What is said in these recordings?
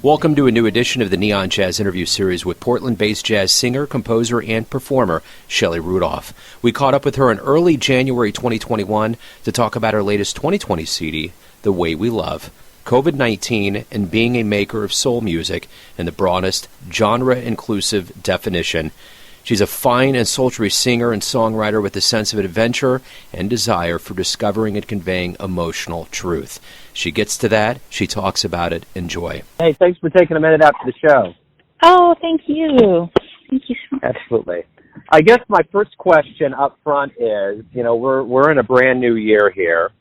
Welcome to a new edition of the Neon Jazz interview series with Portland-based jazz singer, composer, and performer Shelly Rudolph. We caught up with her in early January 2021 to talk about her latest 2020 CD, The Way We Love, COVID-19, and being a maker of soul music in the broadest genre-inclusive definition. She's a fine and sultry singer and songwriter with a sense of adventure and desire for discovering and conveying emotional truth. She gets to that. She talks about it. Enjoy. Hey, thanks for taking a minute after the show. Oh, thank you. Thank you so much. Absolutely. I guess my first question up front is, we're in a brand new year here,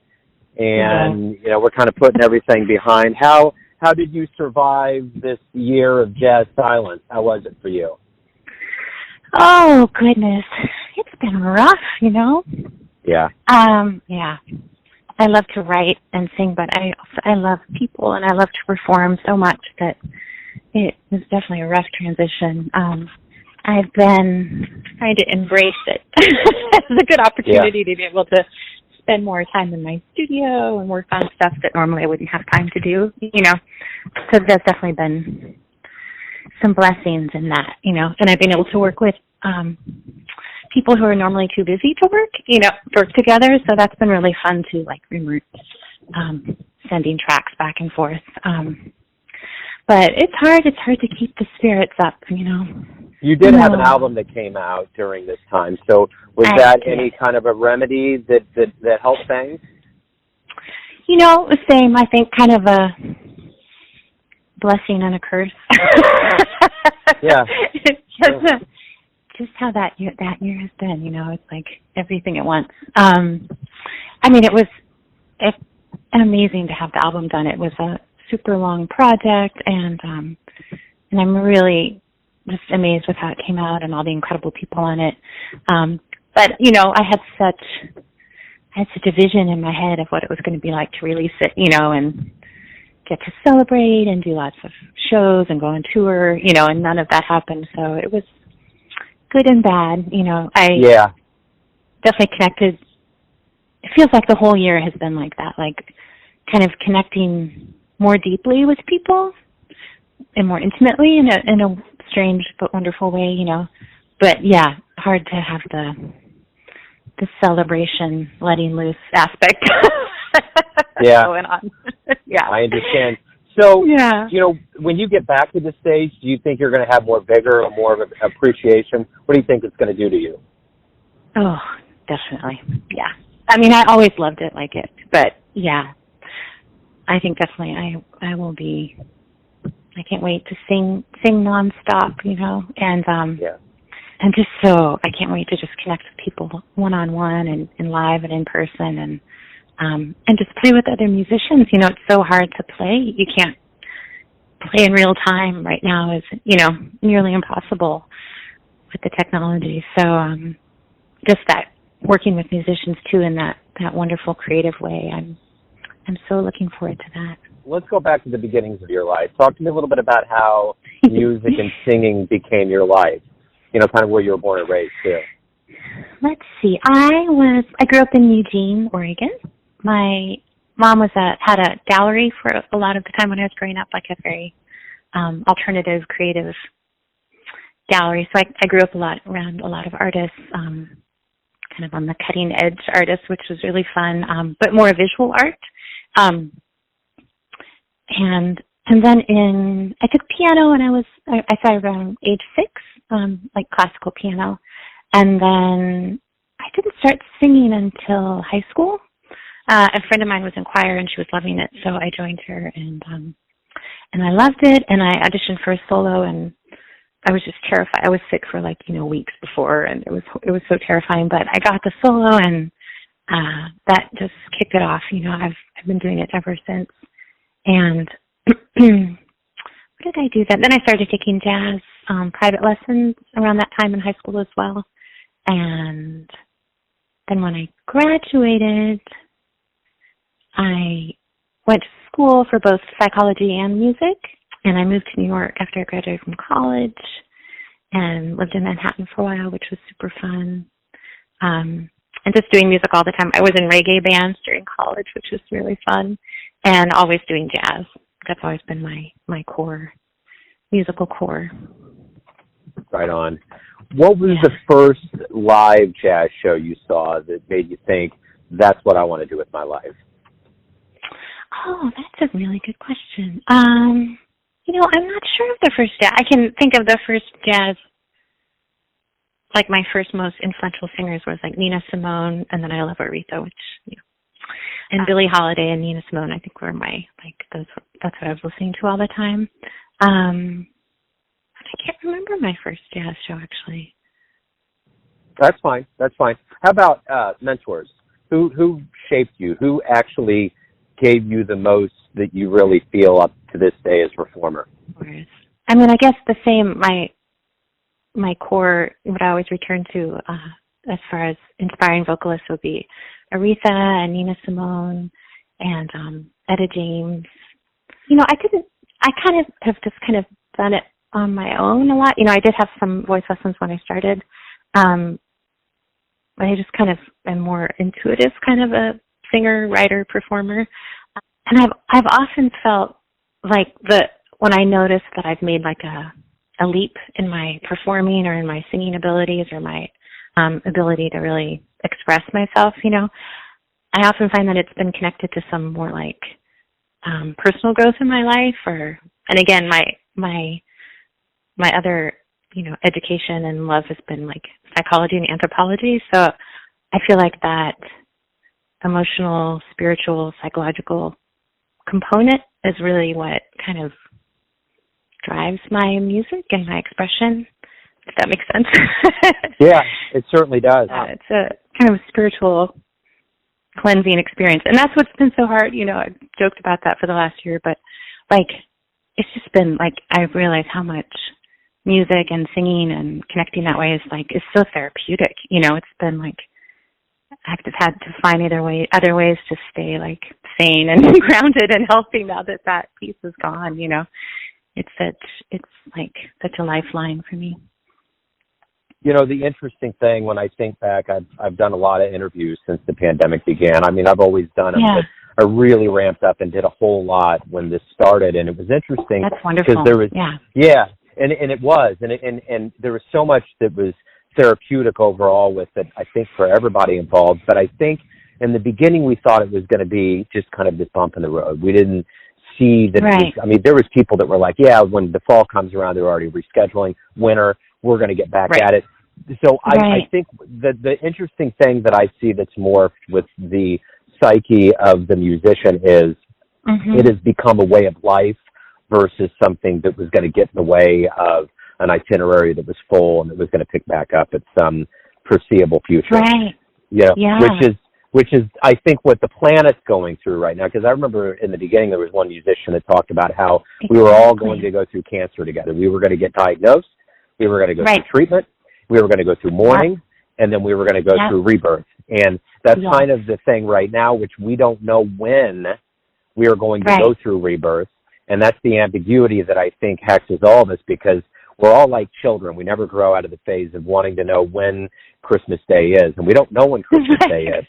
and we're kind of putting everything behind. How did you survive this year of jazz silence? How was it for you? Oh, goodness. It's been rough, Yeah. Yeah. I love to write and sing, but I love people and I love to perform so much that it was definitely a rough transition. I've been trying to embrace it. It's a good opportunity to be able to spend more time in my studio and work on stuff that normally I wouldn't have time to do, So there's definitely been some blessings in that, and I've been able to work with people who are normally too busy to work together. So that's been really fun to remote sending tracks back and forth. But it's hard to keep the spirits up, You did have an album that came out during this time. So was that any kind of a remedy that helped things? The same, I think, kind of a blessing and a curse. Yeah. Just how that year has been, it's like everything at once. It was amazing to have the album done. It was a super long project, and I'm really just amazed with how it came out and all the incredible people on it. But I had such a vision in my head of what it was going to be like to release it, and get to celebrate and do lots of shows and go on tour, and none of that happened. So it was good and bad. I definitely connected. It feels like the whole year has been like that, kind of connecting more deeply with people and more intimately in a strange but wonderful way, But yeah, hard to have the celebration, letting loose aspect going on. Yeah, I understand. So, when you get back to the stage, do you think you're going to have more vigor or more of an appreciation? What do you think it's going to do to you? Oh, definitely. Yeah. I always loved it but yeah, I think definitely I will be. I can't wait to sing nonstop, and just I can't wait to just connect with people one-on-one and live and in person and just play with other musicians. It's so hard to play. You can't play in real time right now. Is nearly impossible with the technology. So just that working with musicians too in that wonderful creative way. I'm so looking forward to that. Let's go back to the beginnings of your life. Talk to me a little bit about how music and singing became your life. Kind of where you were born and raised too. Let's see. I grew up in Eugene, Oregon. My mom had a gallery for a lot of the time when I was growing up, a very alternative, creative gallery. So I grew up around a lot of artists, kind of on the cutting edge artists, which was really fun, but more visual art. And then I took piano when I started around age 6, classical piano. And then I didn't start singing until high school. A friend of mine was in choir and she was loving it, so I joined her and I loved it. And I auditioned for a solo, and I was just terrified. I was sick for weeks before, and it was so terrifying. But I got the solo, and that just kicked it off. I've been doing it ever since. And what did I do then? Then I started taking jazz private lessons around that time in high school as well. And then when I graduated, I went to school for both psychology and music, and I moved to New York after I graduated from college and lived in Manhattan for a while, which was super fun. And just doing music all the time. I was in reggae bands during college, which was really fun, and always doing jazz. that's always been my core, musical core. Right on. What was the first live jazz show you saw that made you think, that's what I want to do with my life? Oh, that's a really good question. I'm not sure of the first jazz. I can think of the first jazz, like my first most influential singers was like Nina Simone, and then I love Aretha, which, and Billie Holiday and Nina Simone, I think were that's what I was listening to all the time. I can't remember my first jazz show, actually. That's fine. How about mentors? Who shaped you? Who actually gave you the most that you really feel up to this day as a performer? I mean, I guess the same, my core, what I always return to as far as inspiring vocalists would be Aretha and Nina Simone and Etta James. I kind of have just kind of done it on my own a lot. I did have some voice lessons when I started, but I just kind of am more intuitive, kind of a singer, writer, performer. And I've often felt like when I notice that I've made like a leap in my performing or in my singing abilities or my ability to really express myself, I often find that it's been connected to some more like personal growth in my life, and again, my other, education and love has been like psychology and anthropology. So I feel like that emotional, spiritual, psychological component is really what kind of drives my music and my expression, if that makes sense. Yeah, it certainly does. It's a kind of spiritual cleansing experience. And that's what's been so hard. I joked about that for the last year, but like, it's just been like, I've realized how much music and singing and connecting that way is so therapeutic. It's been like, I've just had to find other ways to stay like sane and grounded and healthy now that piece is gone. It's like such a lifeline for me. The interesting thing when I think back, I've done a lot of interviews since the pandemic began. I mean, I've always done them, but I really ramped up and did a whole lot when this started, and it was interesting. That's wonderful. Because there was, and it was, and there was so much that was therapeutic overall with it, I think, for everybody involved. But I think in the beginning we thought it was going to be just kind of this bump in the road. We didn't see that. Right. There was people that were like, when the fall comes around, they're already rescheduling. Winter, we're going to get back at it. So I think the interesting thing that I see that's morphed with the psyche of the musician is it has become a way of life versus something that was going to get in the way of an itinerary that was full and that was going to pick back up at some foreseeable future. Right. Which is I think what the planet's going through right now. Because I remember in the beginning there was one musician that talked about how we were all going to go through cancer together. We were going to get diagnosed. We were going to go through treatment. We were going to go through mourning. And then we were going to go through rebirth. And that's kind of the thing right now, which we don't know when we are going to go through rebirth. And that's the ambiguity that I think hexes all of us, because we're all like children. We never grow out of the phase of wanting to know when Christmas Day is. And we don't know when Christmas Day is.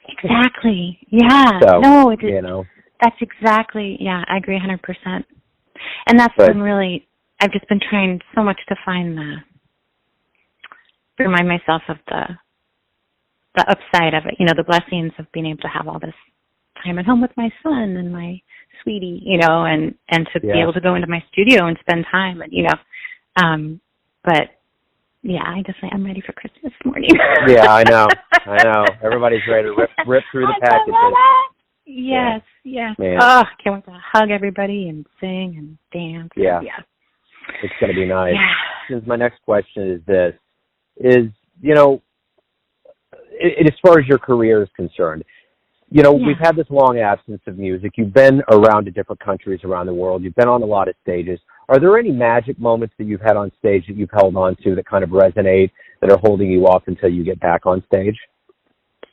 Exactly. Yeah. So, no, that's exactly, I agree 100%. And that's been really, I've just been trying so much to remind myself of the upside of it, the blessings of being able to have all this time at home with my son and my sweetie, and to be able to go into my studio and spend time and, but I'm ready for Christmas morning. Yeah, I know. Everybody's ready to rip through the packages. Yes. Man. Oh, can't wait to hug everybody and sing and dance. Yeah. It's going to be nice. Yeah. Since my next question is this, as far as your career is concerned, we've had this long absence of music. You've been around to different countries around the world. You've been on a lot of stages. Are there any magic moments that you've had on stage that you've held on to that kind of resonate, that are holding you off until you get back on stage?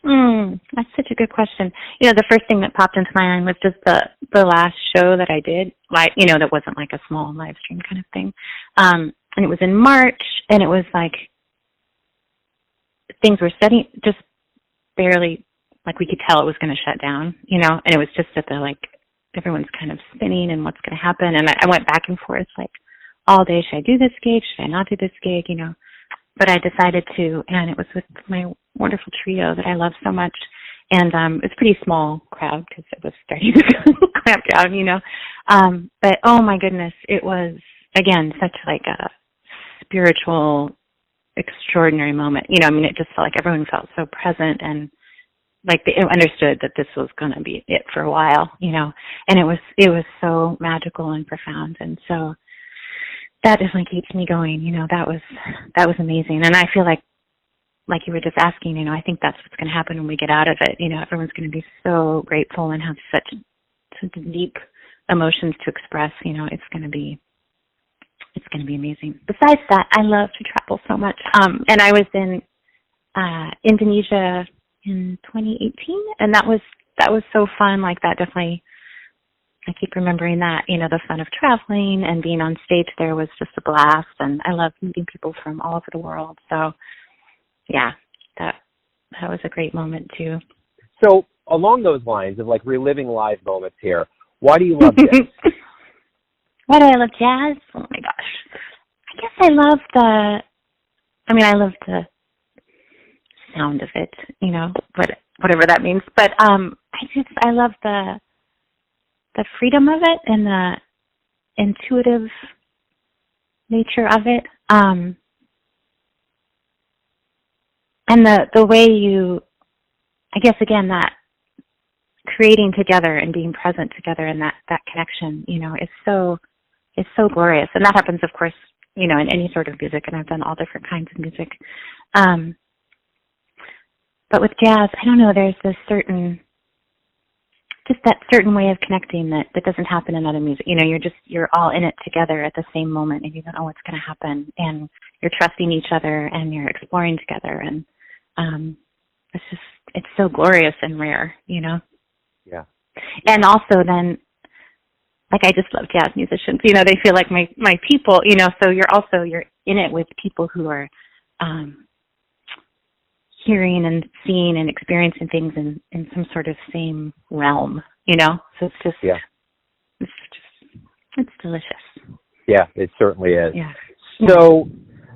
That's such a good question. The first thing that popped into my mind was just the last show that I did, that wasn't like a small live stream kind of thing. And it was in March, and it was like things were setting just barely, like we could tell it was going to shut down, and it was just at the everyone's kind of spinning and what's going to happen. And I went back and forth like all day. Should I do this gig? Should I not do this gig? You know, but I decided to, and it was with my wonderful trio that I love so much. And it's a pretty small crowd because it was starting to clamp down, you know. But oh my goodness, it was, again, such like a spiritual, extraordinary moment. You know, I mean, it just felt like everyone felt so present and like they understood that this was going to be it for a while, you know. And it was so magical and profound. And so that definitely keeps me going. You know, that was amazing. And I feel like you were just asking, you know, I think that's what's going to happen when we get out of it. You know, everyone's going to be so grateful and have such deep emotions to express. You know, it's going to be amazing. Besides that, I love to travel so much. And I was in Indonesia in 2018, and that was so fun. Like that definitely, I keep remembering that, you know, the fun of traveling and being on stage there was just a blast. And I love meeting people from all over the world. So yeah, that was a great moment too. So along those lines of like reliving live moments here, why do you love jazz? Why do I love jazz? Oh my gosh. I guess I love the sound of it, you know, whatever that means. But I love the freedom of it and the intuitive nature of it. And the way you, I guess, again, that creating together and being present together and that connection, you know, is so glorious. And that happens, of course, you know, in any sort of music, and I've done all different kinds of music. But with jazz, I don't know, there's this that certain way of connecting that doesn't happen in other music. You know, you're all in it together at the same moment, and you don't know what's going to happen, and you're trusting each other, and you're exploring together, and it's so glorious and rare, you know? Yeah. And also then, like, I just love jazz musicians, you know, they feel like my people, you know, so you're in it with people who are hearing and seeing and experiencing things in some sort of same realm, you know? So it's delicious. Yeah, it certainly is. Yeah. So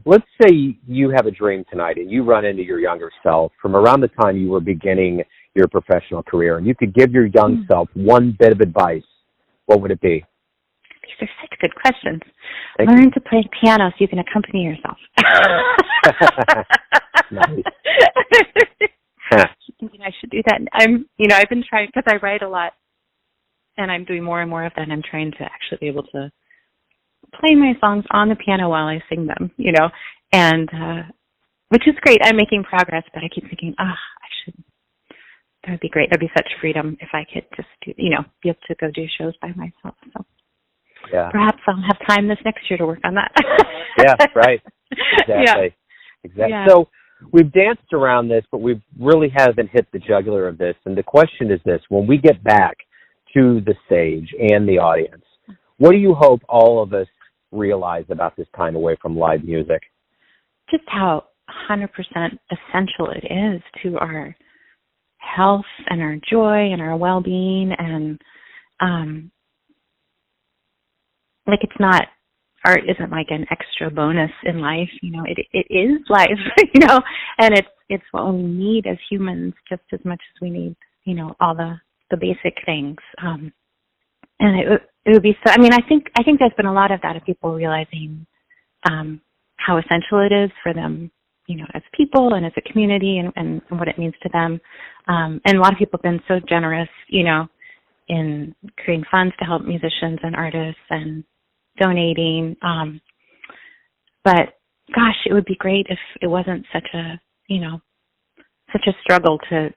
let's say you have a dream tonight and you run into your younger self from around the time you were beginning your professional career, and you could give your young self one bit of advice. What would it be? These are such good questions. Learn to play piano so you can accompany yourself. Nice. I should do that. I've been trying, because I write a lot, and I'm doing more and more of that. And I'm trying to actually be able to play my songs on the piano while I sing them, you know, and which is great. I'm making progress, but I keep thinking, that would be great. That'd be such freedom if I could just do, you know, be able to go do shows by myself. So yeah, perhaps I'll have time this next year to work on that. Yeah, right. Exactly. Yeah. So we've danced around this, but we really haven't hit the jugular of this. And the question is this: when we get back to the stage and the audience, what do you hope all of us realize about this time away from live music? Just how 100% essential it is to our health and our joy and our well-being, and like it's not, art isn't like an extra bonus in life, you know, it is life, you know, and it's what we need as humans just as much as we need, you know, all the basic things. And it would be so, I think there's been a lot of that, of people realizing how essential it is for them, you know, as people and as a community, and what it means to them. And a lot of people have been so generous, you know, in creating funds to help musicians and artists and donating. But gosh, it would be great if it wasn't such a struggle to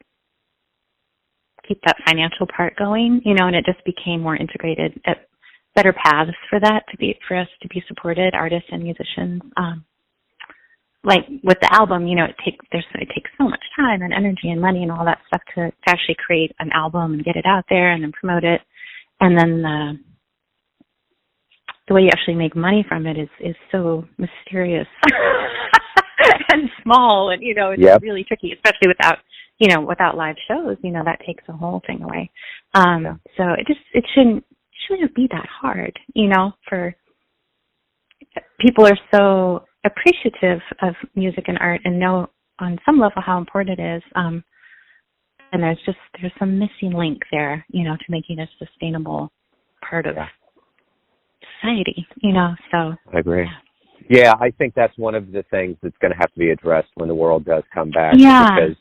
keep that financial part going, you know, and it just became more integrated, at better paths for us to be supported, artists and musicians. Like with the album, you know, it takes so much time and energy and money and all that stuff to actually create an album and get it out there and then promote it. And then the way you actually make money from it is so mysterious and small, and, you know, it's really tricky, especially without without live shows, that takes the whole thing away. So it shouldn't be that hard, for people are so appreciative of music and art and know on some level how important it is. And there's some missing link there, to making it a sustainable part of society, so. I agree. Yeah, I think that's one of the things that's going to have to be addressed when the world does come back. Yeah. Because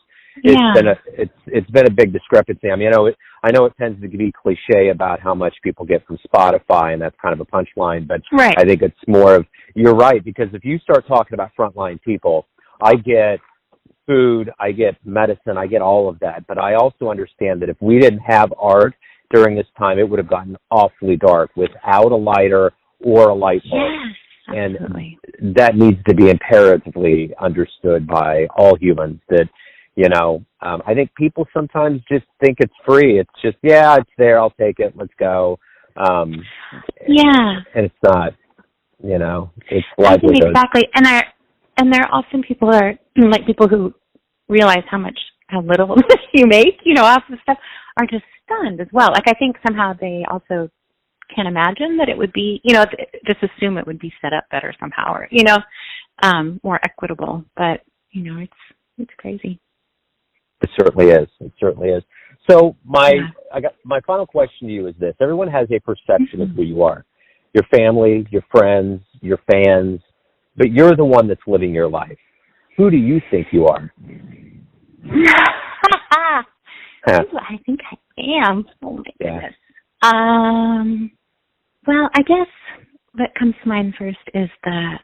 it's been a big discrepancy. I mean, I know it tends to be cliche about how much people get from Spotify, and that's kind of a punchline, but right. I think it's more of, you're right, because if you start talking about frontline people, I get food, I get medicine, I get all of that, but I also understand that if we didn't have art during this time, it would have gotten awfully dark without a lighter or a light bulb. Yes, absolutely. And that needs to be imperatively understood by all humans, that I think people sometimes just think it's free. It's just, it's there, I'll take it, let's go. And it's not, it's livelihood. Exactly. And there are often people who realize how little you make, off of stuff, are just stunned as well. Like, I think somehow they also can imagine that it would be, just assume it would be set up better somehow, or, more equitable. But, it's crazy. It certainly is. It certainly is. So my final question to you is this. Everyone has a perception of who you are. Your family, your friends, your fans, but you're the one that's living your life. Who do you think you are? I think I am. Oh, my goodness. Well, I guess what comes to mind first is that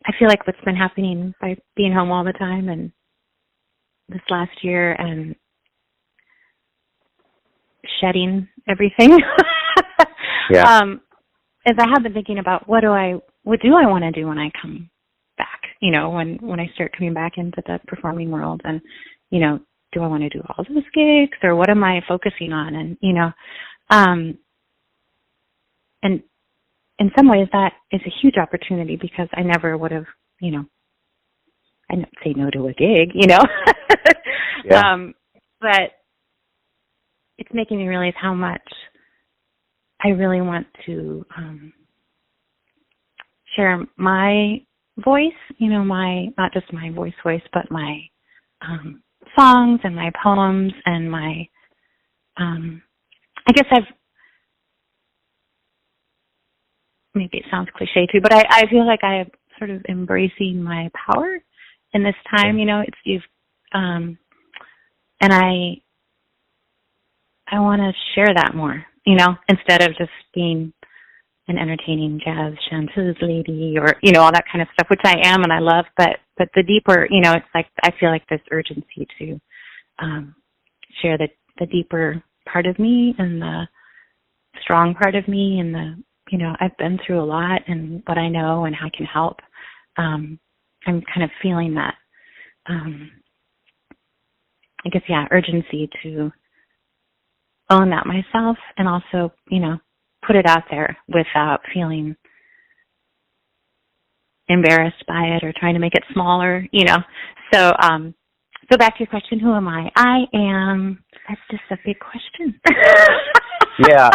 I feel like what's been happening by being home all the time and this last year and shedding everything is I have been thinking about what do I want to do when I come back, when I start coming back into the performing world, and, do I want to do all those gigs, or what am I focusing on? And, and in some ways that is a huge opportunity, because I never would have, I don't say no to a gig, but it's making me realize how much I really want to share my voice, not just my voice, but my songs and my poems and my, I guess maybe it sounds cliche too, but I feel like I am sort of embracing my power in this time, and I want to share that more, instead of just being an entertaining jazz chanteuse lady or, all that kind of stuff, which I am and I love, but the deeper, it's like, I feel like this urgency to share the deeper part of me and the strong part of me, and I've been through a lot, and what I know and how I can help. I'm kind of feeling that, urgency to own that myself, and also, put it out there without feeling embarrassed by it or trying to make it smaller, So, so back to your question, who am I? That's just a big question. Yeah,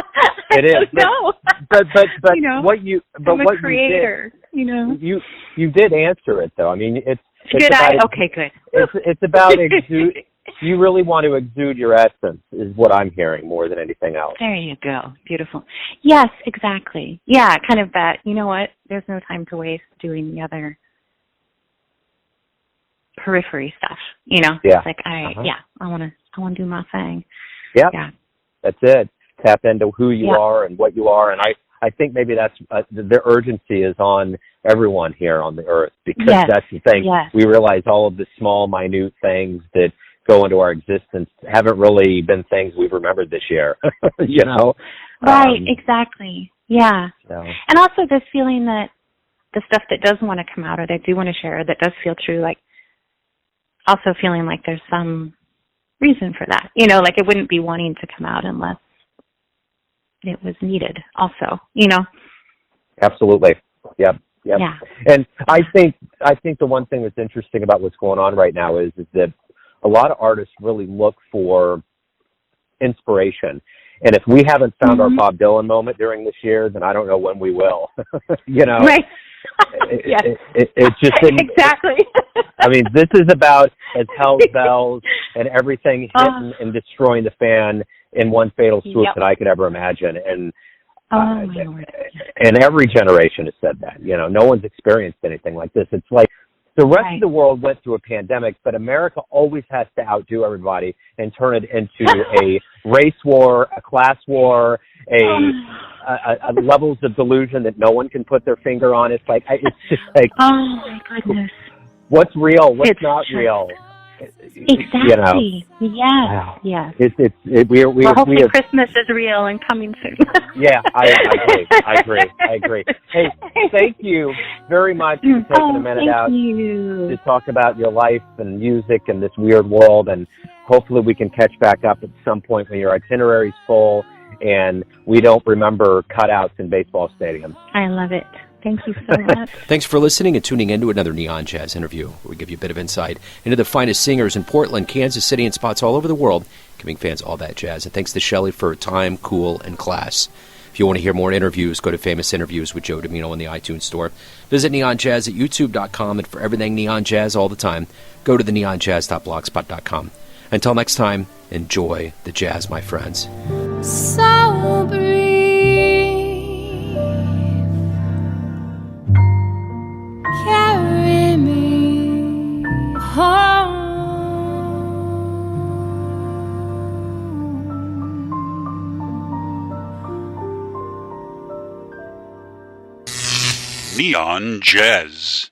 it is. No. But I'm a creator, You did answer it, though. I mean, it's did I? Okay, good. It's about you really want to exude your essence, is what I'm hearing more than anything else. There you go. Beautiful. Yes, exactly. Yeah, kind of that, there's no time to waste doing the other periphery stuff, Yeah. It's like, I want to do my thing. Yep. Yeah. That's it. Tap into who you are and what you are. And I think maybe that's the urgency is on everyone here on the earth, because that's the thing. Yes. We realize all of the small, minute things that go into our existence haven't really been things we've remembered this year, Right, exactly. Yeah. So. And also this feeling that the stuff that does want to come out, or that I do want to share, that does feel true, like also feeling like there's some reason for that, like it wouldn't be wanting to come out unless it was needed also, Absolutely. Yep. Yeah. And I think the one thing that's interesting about what's going on right now is that a lot of artists really look for inspiration. And if we haven't found our Bob Dylan moment during this year, then I don't know when we will. Right. Yes. It just didn't, exactly. I mean, this is about as hell's bells and everything hitting and destroying the fan in one fatal swoop that I could ever imagine. And my Lord. And every generation has said that. No one's experienced anything like this. It's like the rest of the world went through a pandemic, but America always has to outdo everybody and turn it into a race war, a class war, a levels of delusion that no one can put their finger on. It's like, it's just like, oh my goodness. What's real? What's not real? Exactly. Yes. Wow. Yes. We're hoping Christmas is real and coming soon. Yeah, I agree. Hey, thank you very much for taking a minute out to talk about your life and music and this weird world. And hopefully we can catch back up at some point when your itinerary's full and we don't remember cutouts in baseball stadiums. I love it. Thank you so much. Thanks for listening and tuning in to another Neon Jazz interview, where we give you a bit of insight into the finest singers in Portland, Kansas City, and spots all over the world, giving fans all that jazz. And thanks to Shelly for time, cool, and class. If you want to hear more interviews, go to Famous Interviews with Joe Domino in the iTunes Store. Visit neonjazz at youtube.com, and for everything Neon Jazz all the time, go to the neonjazz.blogspot.com. Until next time, enjoy the jazz, my friends. So brief, carry me home. Neon Jazz.